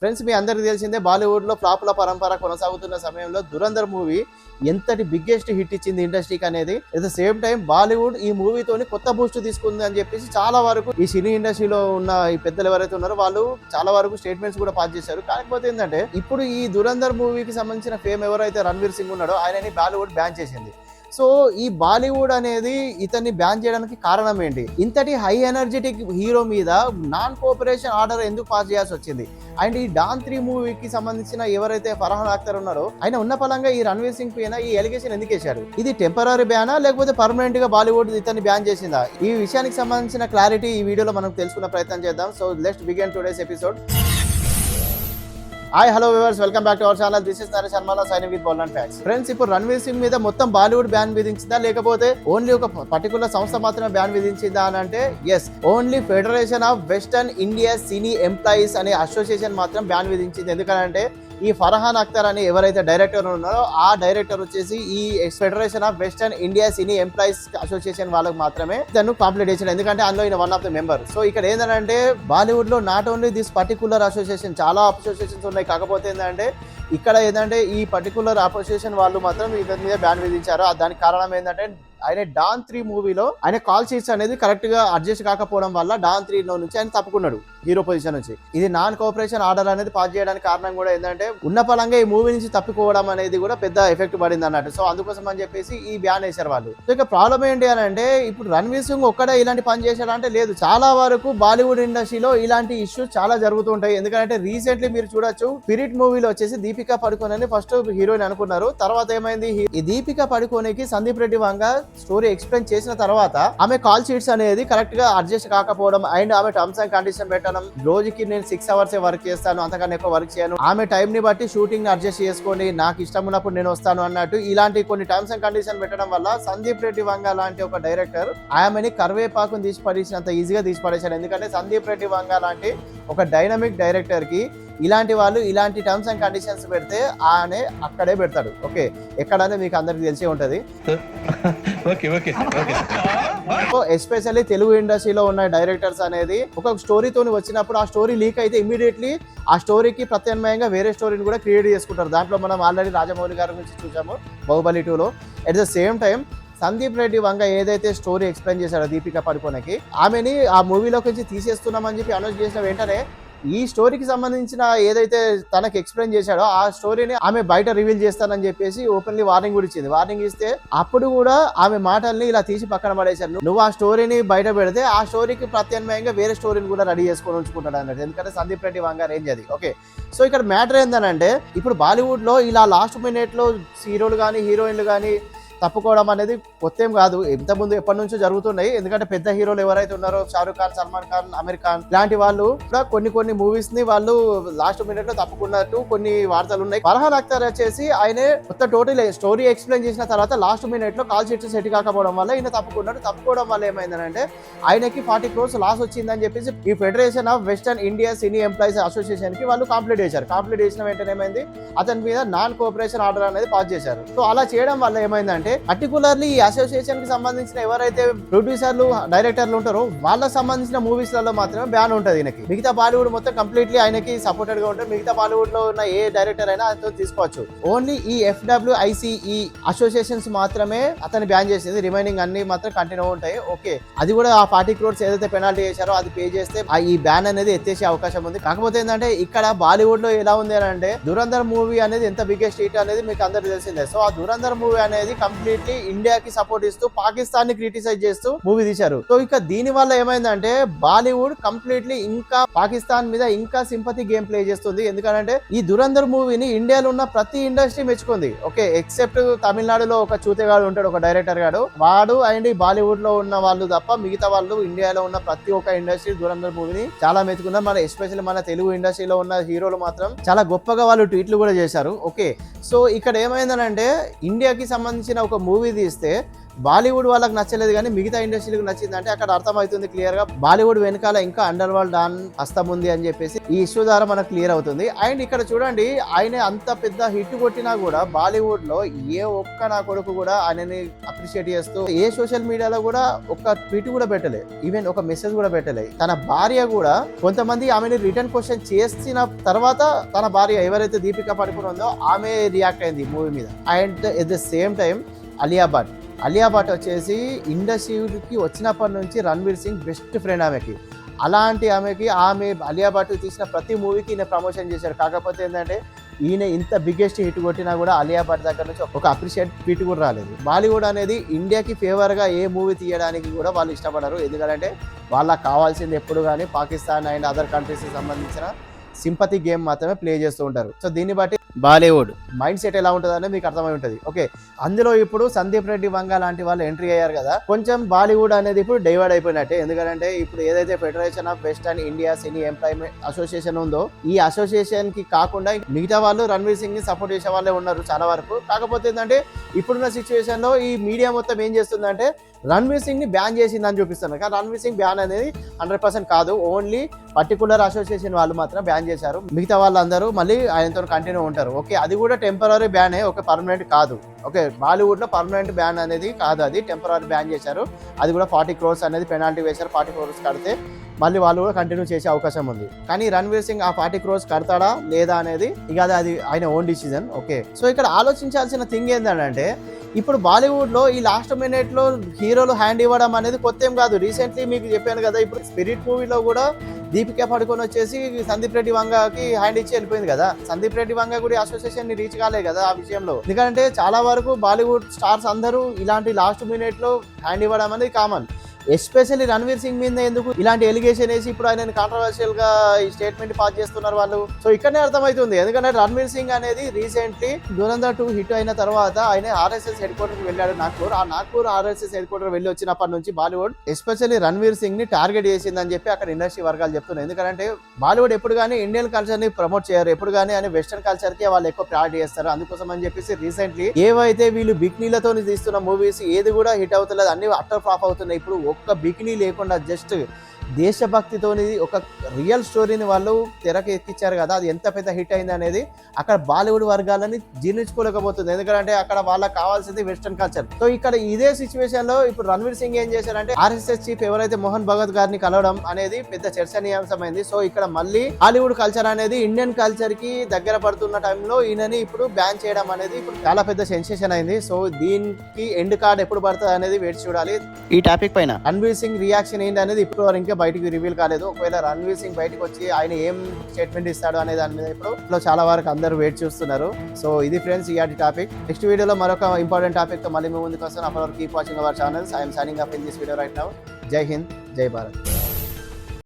Friends, మీ అందరికీ తెలిసిందే బాలీవుడ్ లో ఫ్లాపుల పరంపర కొనసాగుతున్న సమయంలో దురంధర్ మూవీ ఎంతటి బిగ్గెస్ట్ హిట్ ఇచ్చింది ఇండస్ట్రీకి అనేది. At the same time Bollywood ఈ మూవీతోని కొత్త బూస్ట్ తీసుకుంది అని చెప్పేసి చాలా వరకు ఈ సినీ ఇండస్ట్రీలో ఉన్న ఈ పెద్దలు ఎవరైతే ఉన్నారో వాళ్ళు చాలా వరకు స్టేట్మెంట్స్ కూడా పాస్ చేశారు. కాకపోతే ఏంటంటే ఇప్పుడు ఈ దురంధర్ మూవీకి సంబంధించిన ఫేమ్ ఎవరైతే రణ్వీర్ సింగ్ ఉన్నాడో ఆయనని బాలీవుడ్ బ్యాన్ చేసింది. సో ఈ బాలీవుడ్ అనేది ఇతన్ని బ్యాన్ చేయడానికి కారణం ఏంటి? ఇంతటి హై ఎనర్జెటిక్ హీరో మీద నాన్ కోఆపరేషన్ ఆర్డర్ ఎందుకు పాస్ చేయాల్సి వచ్చింది? అండ్ ఈ డాన్ 3 మూవీకి సంబంధించిన ఎవరైతే ఫర్హాన్ అఖ్తర్ ఉన్నారో ఆయన ఉన్న పలంగా ఈ రణ్వీర్ సింగ్ పైన ఈ ఎలిగేషన్ ఎందుకు వేశారు? ఇది టెంపరీ బ్యానా లేకపోతే పర్మనెంట్ గా బాలీవుడ్ ఇతన్ని బ్యాన్ చేసిందా? ఈ విషయానికి సంబంధించిన క్లారిటీ ఈ వీడియోలో మనం తెలుసుకునే ప్రయత్నం చేద్దాం. So let's begin today's episode. Hi hello viewers, welcome back to our channel. This is Naresh Sharma signing with bold and facts. Friends, ఇప్పుడు రణ్వీర్ సింగ్ మీద మొత్తం బాలీవుడ్ బ్యాన్ విధించిందా లేకపోతే ఓన్లీ ఒక పర్టికులర్ సంస్థ మాత్రమే బ్యాన్ విధించిందా అని అంటే yes, only Federation of Western India Cine Employees అనే అసోసియేషన్ మాత్రం బ్యాన్ విధించింది. ఎందుకంటే ఈ ఫర్హాన్ అఖ్తర్ అని ఎవరైతే డైరెక్టర్ ఉన్నారో ఆ డైరెక్టర్ వచ్చేసి ఈ federation of Western India Cine employees association వాళ్ళకి మాత్రమే దాన్ని కంప్లీట్ చేశాడు. ఎందుకంటే అందులో ఈయన one of the member. So ఇక్కడ ఏంటంటే బాలీవుడ్ లో not only this particular association, చాలా అసోసియేషన్స్ ఉన్నాయి. కాకపోతే ఏంటంటే ఇక్కడ ఏంటంటే ఈ పర్టికులర్ అసోసియేషన్ వాళ్ళు మాత్రం ఇతని మీద బ్యాన్ విధించారు. దానికి కారణం ఏంటంటే ఆయన డాన్ 3 మూవీలో ఆయన కాల్ షీట్స్ అనేది కరెక్ట్ గా అడ్జస్ట్ కాకపోవడం వల్ల డాన్ 3 లో నుంచి ఆయన తప్పుకున్నాడు హీరో పొజిషన్ నుంచి. ఇది నాన్ కోఆపరేషన్ ఆర్డర్ అనేది పాస్ చేయడానికి కారణం కూడా ఏంటంటే ఉన్న పలంగా ఈ మూవీ నుంచి తప్పుకోవడం అనేది కూడా పెద్ద ఎఫెక్ట్ పడింది అన్నట్టు. సో అందుకోసం అని చెప్పేసి ఈ బ్యాన్ వేశారు వాళ్ళు. సో ఇక ప్రాబ్లం ఏంటి అని అంటే ఇప్పుడు రణ్వీర్ సింగ్ ఒక్కడే ఇలాంటి పని చేశాడంటే లేదు, చాలా వరకు బాలీవుడ్ ఇండస్ట్రీలో ఇలాంటి ఇష్యూస్ చాలా జరుగుతుంటాయి. ఎందుకంటే రీసెంట్లీ మీరు చూడొచ్చు, స్పిరిట్ మూవీలో వచ్చేసి దీపికా పడుకోన్ అని ఫస్ట్ హీరోయిన్ అనుకున్నారు. తర్వాత ఏమైంది, ఈ దీపికా పడుకోనికి సందీప్ రెడ్డి వంగ స్టోరీ ఎక్స్ప్లెయిన్ చేసిన తర్వాత ఆమె కాల్ షీట్స్ అనేది కరెక్ట్ గా అడ్జస్ట్ కాకపోవడం అండ్ ఆమె టర్మ్స్ అండ్ కండిషన్ పెట్టడం, రోజుకి నేను 6 hours వర్క్ చేస్తాను, అంతకన్నా ఎక్కువ వర్క్ చేయను, ఆమె టైం ని బట్టి షూటింగ్ ని అడ్జస్ట్ చేసుకోండి, నాకు ఇష్టం ఉన్నప్పుడు నేను వస్తాను అన్నట్టు ఇలాంటి కొన్ని టర్మ్స్ అండ్ కండిషన్ పెట్టడం వల్ల సందీప్ రెడ్డి వంగ లాంటి ఒక డైరెక్టర్ ఆమెని కరివేపాకుని తీసి పడేసినంత ఈజీగా తీసి పడేశాడు. ఎందుకంటే సందీప్ రెడ్డి వంగ లాంటి ఒక డైనమిక్ డైరెక్టర్ కి ఇలాంటి వాళ్ళు ఇలాంటి టర్మ్స్ అండ్ కండిషన్స్ పెడితే ఆయన అక్కడే పెడతాడు. ఓకే, ఎక్కడనే మీకు అందరికి తెలిసే ఉంటది. ఎస్పెషల్లీ తెలుగు ఇండస్ట్రీలో ఉన్న డైరెక్టర్స్ అనేది ఒక స్టోరీతో వచ్చినప్పుడు ఆ స్టోరీ లీక్ అయితే ఇమీడియట్లీ ఆ స్టోరీకి ప్రత్యామ్నాయంగా వేరే స్టోరీని కూడా క్రియేట్ చేసుకుంటారు. దాంట్లో మనం ఆల్రెడీ రాజమౌళి గారి గురించి చూసాము బాహుబలి 2లో. At the same time Sandeep Reddy Vanga ఏదైతే స్టోరీ ఎక్స్ప్లెయిన్ చేశాడో దీపికా పడుకోనకి, ఆమెని ఆ మూవీలోకి నుంచి తీసేస్తున్నామని చెప్పి అనౌన్స్ చేసిన వెంటనే ఈ స్టోరీకి సంబంధించిన ఏదైతే తనకి ఎక్స్ప్లెయిన్ చేశాడో ఆ స్టోరీని ఆమె బయట రివీల్ చేస్తానని చెప్పేసి ఓపెన్లీ వార్నింగ్ కూడా ఇచ్చింది. వార్నింగ్ ఇస్తే అప్పుడు కూడా ఆమె మాటల్ని ఇలా తీసి పక్కన పడేశారు. నువ్వు ఆ స్టోరీని బయట పెడితే ఆ స్టోరీకి ప్రత్యామ్నాయంగా వేరే స్టోరీని కూడా రెడీ చేసుకొని ఉంచుకుంటాడు అన్నట్టు. ఎందుకంటే సందీప్ రెడ్డి వంగ రేంజ్ అది. ఓకే, సో ఇక్కడ మ్యాటర్ ఏంటంటే ఇప్పుడు బాలీవుడ్ లో ఇలా లాస్ట్ మినిట్ లో హీరోలు కానీ హీరోయిన్లు కానీ తప్పుకోవడం అనేది కొత్త ఏం కాదు, ఇంతకుముందు ఎప్పటి నుంచో జరుగుతున్నాయి. ఎందుకంటే పెద్ద హీరోలు ఎవరైతే ఉన్నారో షారూక్ ఖాన్, సల్మాన్ ఖాన్, అమీర్ ఖాన్ ఇలాంటి వాళ్ళు కూడా కొన్ని మూవీస్ ని వాళ్ళు లాస్ట్ మినిట్ లో తప్పుకున్నట్టు కొన్ని వార్తలు ఉన్నాయి. ఫర్హాన్ అఖ్తర్ వచ్చేసి ఆయన కొత్త టోటల్ స్టోరీ ఎక్స్ప్లెయిన్ చేసిన తర్వాత లాస్ట్ మినిట్ లో కాల్ షీట్స్ సెట్ కాకపోవడం వల్ల ఈయన తప్పుకున్నాడు. తప్పుకోవడం వల్ల ఏమైందంటే ఆయనకి 40 crores లాస్ వచ్చిందని చెప్పేసి ఈ federation of Western India Cine employees association కి వాళ్ళు కంప్లీట్ చేశారు. కంప్లీట్ చేసిన వెంటనే ఏమైంది, అతని మీద నాన్ కోఆపరేషన్ ఆర్డర్ అనేది పాస్ చేశారు. సో అలా చేయడం వల్ల ఏమైందంటే పర్టికులర్లీ ఈ అసోసియేషన్ కి సంబంధించిన ఎవరైతే ప్రొడ్యూసర్లు డైరెక్టర్లు ఉంటారో వాళ్ళకి సంబంధించిన మూవీస్ లలో మాత్రమే బ్యాన్ ఉంటుంది ఈయనకి. మిగతా బాలీవుడ్ మొత్తం కంప్లీట్లీ ఆయనకి సపోర్టెడ్ గా ఉంటుంది. మిగతా బాలీవుడ్ లో ఉన్న ఏ డైరెక్టర్ అయినా అతను తీసుకోవచ్చు. ఓన్లీ ఈ FWICE అసోసియేషన్స్ మాత్రమే అతను బ్యాన్ చేసింది. రిమైనింగ్ అన్ని మాత్రం కంటిన్యూ ఉంటాయి. ఓకే, అది కూడా ఆ 40 crores ఏదైతే పెనాల్టీ చేశారో అది పే చేస్తే ఈ బ్యాన్ అనేది ఎత్తేసే అవకాశం ఉంది. కాకపోతే ఏంటంటే ఇక్కడ బాలీవుడ్ లో ఎలా ఉంది అంటే దురంధర్ మూవీ అనేది ఎంత బిగ్గెస్ట్ హిట్ అనేది మీకు అందరికి తెలిసిందే. సో ఆ దురంధర్ మూవీ అనేది కంప్లీట్లీ ఇండియాకి సపోర్ట్ ఇస్తూ పాకిస్తాన్ ని క్రిటిసైజ్ చేస్తూ మూవీ తీశారు. సో ఇక దీని వల్ల ఏమైందంటే బాలీవుడ్ కంప్లీట్లీ ఇంకా పాకిస్తాన్ మీద ఇంకా సింపతి గేమ్ ప్లే చేస్తుంది. ఎందుకంటే ఈ దురంధర్ మూవీని ఇండియాలో ఉన్న ప్రతి ఇండస్ట్రీ మెచ్చుకుంది. ఓకే, ఎక్సెప్ట్ తమిళనాడులో ఒక చూతేగాడు ఉంటాడు, ఒక డైరెక్టర్ గాడు, వాడు అండ్ బాలీవుడ్ లో ఉన్న వాళ్ళు తప్ప మిగతా వాళ్ళు ఇండియాలో ఉన్న ప్రతి ఒక్క ఇండస్ట్రీ దురంధర్ మూవీని చాలా మెచ్చుకున్నారు. మన ఎస్పెషల్లీ మన తెలుగు ఇండస్ట్రీలో ఉన్న హీరోలు మాత్రం చాలా గొప్పగా వాళ్ళు ట్వీట్లు కూడా చేశారు. ఓకే, సో ఇక్కడ ఏమైందనంటే ఇండియాకి సంబంధించిన ఒక మూవీ తీస్తే బాలీవుడ్ వాళ్ళకి నచ్చలేదు కానీ మిగతా ఇండస్ట్రీలకు నచ్చిందంటే అక్కడ అర్థమవుతుంది క్లియర్ గా బాలీవుడ్ వెనకాల ఇంకా అండర్ వరల్డ్ డాన్ హస్తం ఉంది అని చెప్పేసి ఈ ఇష్యూ ద్వారా మనకు క్లియర్ అవుతుంది. అండ్ ఇక్కడ చూడండి, ఆయన అంత పెద్ద హిట్ కొట్టినా కూడా బాలీవుడ్ లో ఏ ఒక్క నా కొడుకు కూడా ఆయనని అప్రిషియేట్ చేస్తూ ఏ సోషల్ మీడియాలో కూడా ఒక్క ట్వీట్ కూడా పెట్టలే, ఈవెన్ ఒక మెసేజ్ కూడా పెట్టలే. తన భార్య కూడా కొంతమంది ఆమెని రిటర్న్ క్వశ్చన్ చేసిన తర్వాత తన భార్య ఎవరైతే దీపికా పడుకుని ఉందో ఆమె రియాక్ట్ అయింది మూవీ మీద. And at the same time Alia Bhatt వచ్చేసి ఇండస్ట్రీకి వచ్చినప్పటి నుంచి రణ్వీర్ సింగ్ బెస్ట్ ఫ్రెండ్ ఆమెకి. అలాంటి ఆమె అలియా భట్ తీసిన ప్రతి మూవీకి ఈయన ప్రమోషన్ చేశారు. కాకపోతే ఏంటంటే ఈయన ఇంత బిగ్గెస్ట్ హిట్ కొట్టినా కూడా అలియా భట్ దగ్గర నుంచి ఒక అప్రిషియేట్ ట్వీట్ కూడా రాలేదు. బాలీవుడ్ అనేది ఇండియాకి ఫేవర్గా ఏ మూవీ తీయడానికి కూడా వాళ్ళు ఇష్టపడరు. ఎందుకంటే వాళ్ళకి కావాల్సింది ఎప్పుడు కానీ పాకిస్తాన్ అండ్ అదర్ కంట్రీస్కి సంబంధించిన సింపతి గేమ్ మాత్రమే ప్లే చేస్తూ ఉంటారు. సో దీన్ని బట్టి బాలీవుడ్ మైండ్ సెట్ ఎలా ఉంటుంది అనేది మీకు అర్థమై ఉంటుంది. ఓకే, అందులో ఇప్పుడు సందీప్ రెడ్డి వంగ లాంటి వాళ్ళు ఎంట్రీ అయ్యారు కదా, కొంచెం బాలీవుడ్ అనేది ఇప్పుడు డైవర్డ్ అయిపోయినట్టే. ఎందుకంటే ఇప్పుడు ఏదైతే federation of west and India cine employment association ఉందో ఈ అసోసియేషన్ కి కాకుండా మిగతా వాళ్ళు రణ్వీర్ సింగ్ ని సపోర్ట్ చేసే వాళ్ళే ఉన్నారు చాలా వరకు. కాకపోతే ఏంటంటే ఇప్పుడున్న సిచ్యువేషన్ లో ఈ మీడియా మొత్తం ఏం చేస్తుందంటే రణ్వీర్ సింగ్ ని బ్యాన్ చేసిందని చూపిస్తున్నారు. కానీ రణ్వీర్ సింగ్ బ్యాన్ అనేది 100% కాదు, ఓన్లీ పర్టికులర్ అసోసియేషన్ వాళ్ళు మాత్రం బ్యాన్ చేశారు. మిగతా వాళ్ళందరూ మళ్ళీ ఆయనతో కంటిన్యూ ఉంటారు. ఓకే, అది కూడా టెంపరీ బ్యాన్, ఒక పర్మనెంట్ కాదు. ఓకే, బాలీవుడ్ లో పర్మనెంట్ బ్యాన్ అనేది కాదు, అది టెంపరీ బ్యాన్ చేశారు. అది కూడా 40 crores అనేది పెనాల్టీ వేశారు. 40 crores కడితే మళ్ళీ వాళ్ళు కూడా కంటిన్యూ చేసే అవకాశం ఉంది. కానీ రణ్వీర్ సింగ్ ఆ 40 crores కడతాడా లేదా అనేది ఇక అది ఆయన ఓన్ డిసిజన్. ఓకే, సో ఇక్కడ ఆలోచించాల్సిన థింగ్ ఏంటంటే ఇప్పుడు బాలీవుడ్ లో ఈ లాస్ట్ మినిట్ లో హీరోలు హ్యాండ్ ఇవ్వడం అనేది కొత్త ఏం కాదు. రీసెంట్లీ మీకు చెప్పాను కదా, ఇప్పుడు స్పిరిట్ మూవీలో కూడా దీపికా పడుకొని వచ్చేసి సందీప్ రెడ్డి వంగకి హ్యాండ్ ఇచ్చి వెళ్ళిపోయింది కదా. సందీప్ రెడ్డి వంగ కూడా అసోసియేషన్ ని రీచ్ కాలే కదా ఆ విషయంలో. ఎందుకంటే చాలా వరకు బాలీవుడ్ స్టార్స్ అందరూ ఇలాంటి లాస్ట్ మినిట్ లో హ్యాండ్ ఇవ్వడం అనేది కామన్. ఎస్పెషల్లీ రణ్వీర్ సింగ్ మీద ఎందుకు ఇలాంటి ఎలిగేషన్ వేసి ఇప్పుడు ఆయన కాంట్రవర్షియల్ గా ఈ స్టేట్మెంట్ పాస్ చేస్తున్నారు వాళ్ళు. సో ఇక్కడనే అర్థమవుతుంది. ఎందుకంటే రణ్వీర్ సింగ్ అనేది రీసెంట్లీ దురంధర్ 2 హిట్ అయిన తర్వాత ఆయన RSS హెడ్ క్వార్టర్ కి వెళ్ళాడు నాగ్పూర్. ఆ నాగ్పూర్ RSS హెడ్ క్వార్టర్ వెళ్ళి వచ్చినప్పటి నుంచి బాలీవుడ్ ఎస్పెషల్లీ రణ్వీర్ సింగ్ ని టార్గెట్ చేసిందని చెప్పి అక్కడ ఇండస్ట్రీ వర్గాలు చెప్తున్నాయి. ఎందుకంటే బాలీవుడ్ ఎప్పుడు కానీ ఇండియన్ కల్చర్ ని ప్రమోట్ చేయరు, ఎప్పుడు కానీ అని వెస్టర్న్ కల్చర్ కి వాళ్ళు ఎక్కువ ప్రయారిటీ చేస్తారు. అందుకోసం అని చెప్పేసి రీసెంట్లీ ఏవైతే వీళ్ళు బిక్నీలతో తీస్తున్న మూవీస్ ఏది కూడా హిట్ అవుతలేదు, అన్ని అట్టర్ ఫ్లాప్ అవుతున్నాయి. ఇప్పుడు ఒక్క బికినీ లేకుండా జస్ట్ దేశభక్తితోని ఒక రియల్ స్టోరీని వాళ్ళు తెరకి ఎక్కించారు కదా, అది ఎంత పెద్ద హిట్ అయింది అనేది అక్కడ బాలీవుడ్ వర్గాలని జీర్ణించుకోలేకపోతుంది. ఎందుకంటే అక్కడ వాళ్ళకి కావాల్సింది వెస్టర్న్ కల్చర్. సో ఇక్కడ ఇదే సిచ్యువేషన్ లో ఇప్పుడు రణ్వీర్ సింగ్ ఏం చేశారంటే RSS చీఫ్ ఎవరైతే మోహన్ భగత్ గారిని కలవడం అనేది పెద్ద చర్చనీయాంశమైంది. సో ఇక్కడ మళ్ళీ బాలీవుడ్ కల్చర్ అనేది ఇండియన్ కల్చర్ కి దగ్గర పడుతున్న టైంలో ఈయనని ఇప్పుడు బ్యాన్ చేయడం అనేది ఇప్పుడు చాలా పెద్ద సెన్సేషన్ అయింది. సో దీనికి ఎండ్ కార్డ్ ఎప్పుడు పడుతుంది అనేది వేచి చూడాలి. ఈ టాపిక్ పైన రణ్వీర్ సింగ్ రియాక్షన్ ఏంటి అనేది ఇప్పుడు వరకు ఇంకా బయటికి రివీల్ కాలేదు. ఒకవేళ రణ్వీర్ సింగ్ బయటకు వచ్చి ఆయన ఏం స్టేట్మెంట్ ఇస్తాడు అనే దాని మీద ఇప్పుడు చాలా వరకు అందరూ వెయిట్ చూస్తున్నారు. సో ఇది ఫ్రెండ్స్ ఇయాటి టాపిక్. నెక్స్ట్ వీడియోలో మరొక ఇంపార్టెంట్ టాపిక్ తో మళ్ళీ మేము ముందుకు వస్తాను. అప్పటి వరకు keep watching our channels. I'm signing up in this video right now. జై హింద్, జై భారత్.